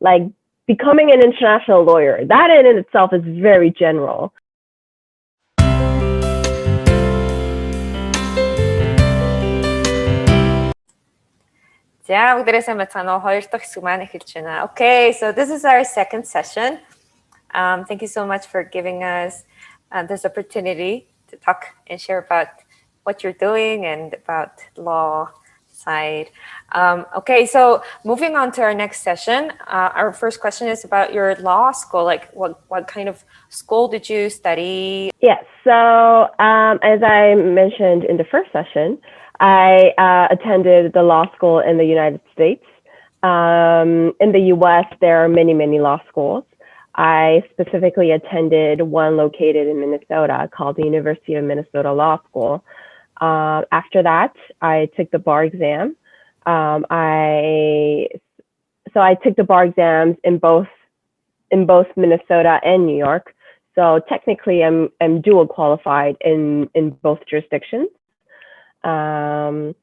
like becoming an international lawyer. That in itself is very general. За бүгдээрээ сайн байцгаана уу? Хоёр дахь хэсэг маань эхэлж байна. Okay, so this is our second session. Thank you so much for giving us this opportunity to talk and share about what you're doing and about law side. Okay, so moving on to our next session, our first question is about your law school. Like, what kind of school did you study? Yes, so as I mentioned in the first session, I attended the law school in the United States. In the US, there are many, many law schools. I specifically attended one located in Minnesota called the University of Minnesota Law School. After that, I took the bar exam. I took the bar exams in both Minnesota and New York. So technically, I'm dual qualified in both jurisdictions. In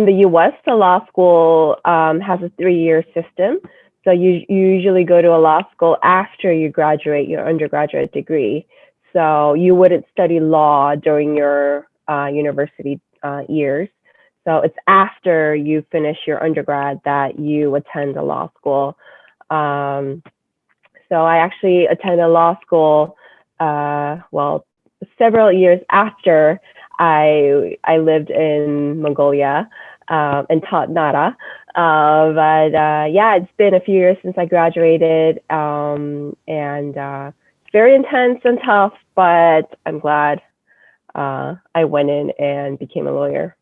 the US, the law school has a 3-year system. So you usually go to a law school after you graduate your undergraduate degree. So you wouldn't study law during your university years. So it's after you finish your undergrad that you attend a law school. So I actually attended law school, several years after I lived in Mongolia and taught Nara. It's been a few years since I graduated, and it's very intense and tough, but I'm glad I went in and became a lawyer.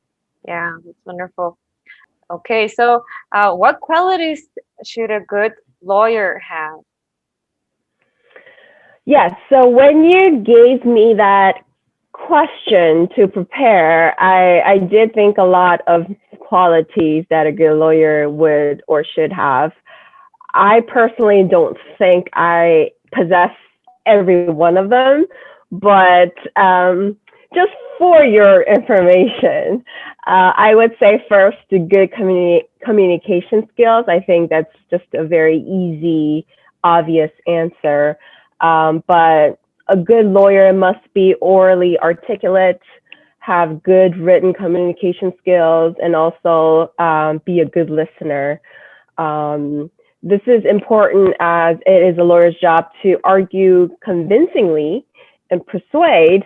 Yeah, that's wonderful. Okay, so what qualities should a good lawyer have? Yes, so when you gave me that question to prepare, I did think a lot of qualities that a good lawyer would or should have. I personally don't think I possess every one of them, but just for your information, I would say first, the good communication skills. I think that's just a very easy, obvious answer. But a good lawyer must be orally articulate, have good written communication skills, and also be a good listener. This is important as it is a lawyer's job to argue convincingly and persuade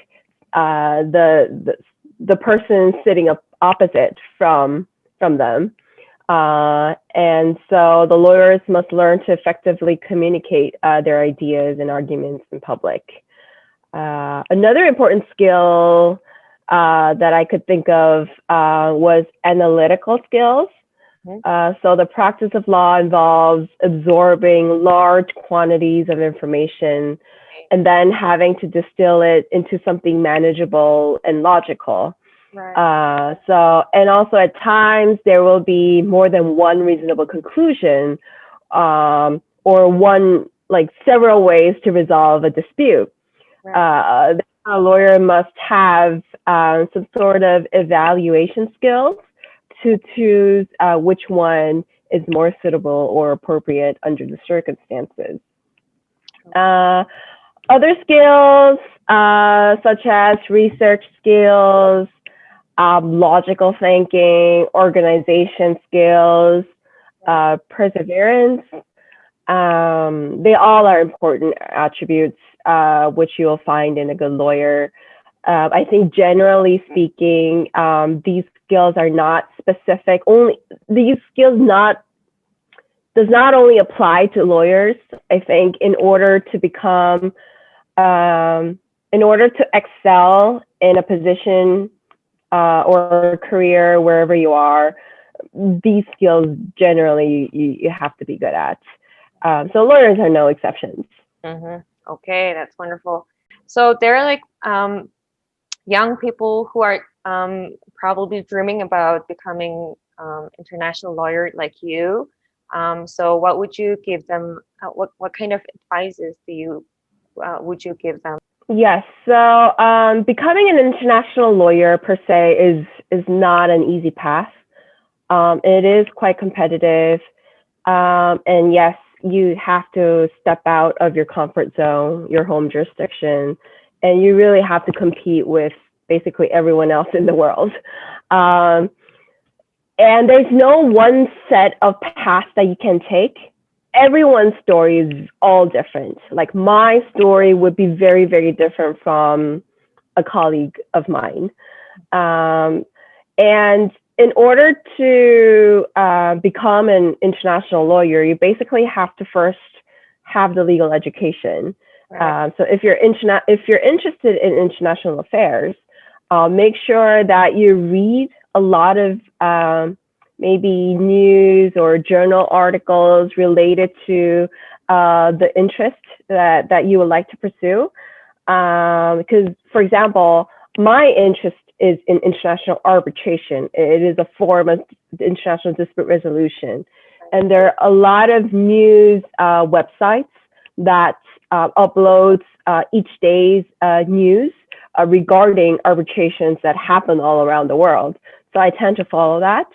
the person sitting opposite from them. And so the lawyers must learn to effectively communicate their ideas and arguments in public. Another important skill that I could think of was analytical skills. So the practice of law involves absorbing large quantities of information and then having to distill it into something manageable and logical. Right. And also at times there will be more than one reasonable conclusion or several ways to resolve a dispute. Right. A lawyer must have some sort of evaluation skills to choose which one is more suitable or appropriate under the circumstances. Other skills such as research skills, logical thinking, organization skills, perseverance, they all are important attributes which you'll find in a good lawyer. I think generally speaking, these skills are not specific. These skills does not only apply to lawyers. I think in order to excel in a position or a career wherever you are, these skills generally you have to be good at. So lawyers are no exceptions. Mm-hmm. Okay, that's wonderful. So there are like young people who are probably dreaming about becoming international lawyer like you. So what would you give them? What kind of advices would you give them? Yes, so becoming an international lawyer per se is not an easy path. It is quite competitive. And yes, you have to step out of your comfort zone, your home jurisdiction, and you really have to compete with basically everyone else in the world. And there's no one set of paths that you can take. Everyone's story is all different. Like my story would be very, very different from a colleague of mine. And in order to become an international lawyer, you basically have to first have the legal education. Right. So if you're interested in international affairs, make sure that you read a lot of maybe news or journal articles related to the interest that you would like to pursue. Because, for example, my interest is in international arbitration. It is a form of international dispute resolution. And there are a lot of news websites that uploads each day's news regarding arbitrations that happen all around the world. So I tend to follow that.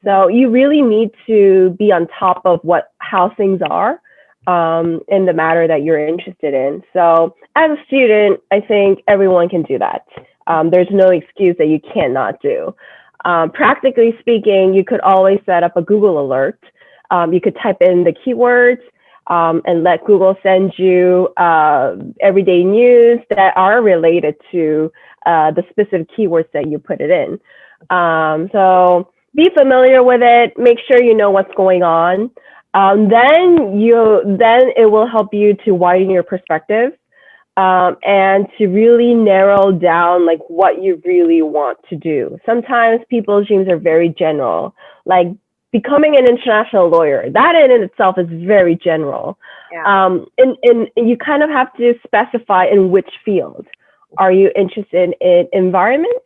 So you really need to be on top of how things are in the matter that you're interested in. So as a student, I think everyone can do that. There's no excuse that you cannot do. Practically speaking, you could always set up a Google alert. You could type in the keywords and let Google send you everyday news that are related to the specific keywords that you put it in. So be familiar with it. Make sure you know what's going on. Then it will help you to widen your perspective. And to really narrow down like what you really want to do. Sometimes people's dreams are very general, like becoming an international lawyer. That in itself is very general. Yeah. And you kind of have to specify in which field. Are you interested in environment?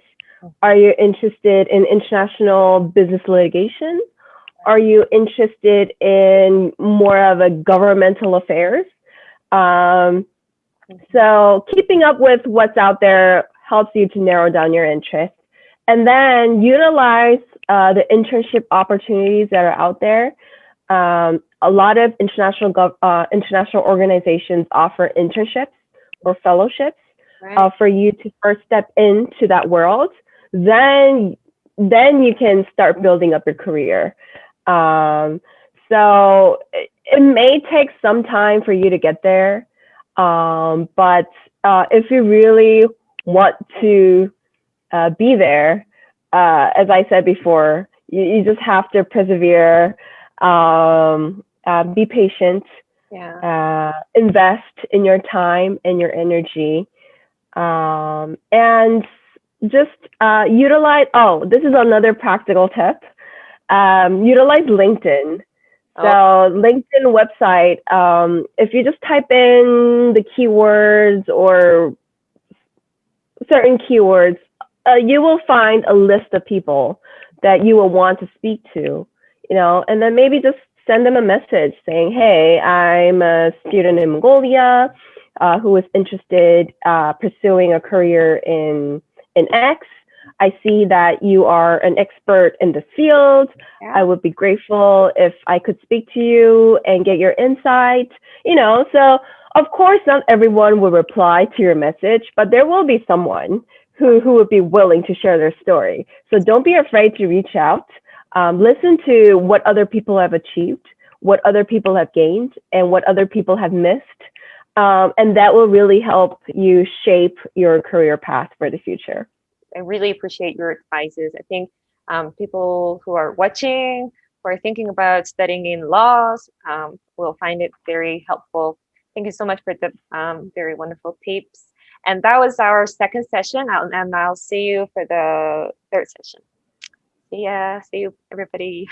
Are you interested in international business litigation? Are you interested in more of a governmental affairs? So keeping up with what's out there helps you to narrow down your interest, and then utilize the internship opportunities that are out there. A lot of international organizations offer internships or fellowships for you to first step into that world. Then you can start building up your career. So it may take some time for you to get there. But if you really want to be there, as I said before, you just have to persevere, be patient, invest in your time and your energy, and just utilize, this is another practical tip, utilize LinkedIn. So LinkedIn website, if you just type in the keywords or certain keywords, you will find a list of people that you will want to speak to, and then maybe just send them a message saying, hey, I'm a student in Mongolia who is interested pursuing a career in X. I see that you are an expert in the field. Yeah. I would be grateful if I could speak to you and get your insight, So of course, not everyone will reply to your message, but there will be someone who would be willing to share their story. So don't be afraid to reach out. Listen to what other people have achieved, what other people have gained, and what other people have missed. And that will really help you shape your career path for the future. I really appreciate your advices. I think people who are watching, who are thinking about studying in laws, will find it very helpful. Thank you so much for the very wonderful tips. And that was our second session, and I'll see you for the third session. See ya. See you, everybody.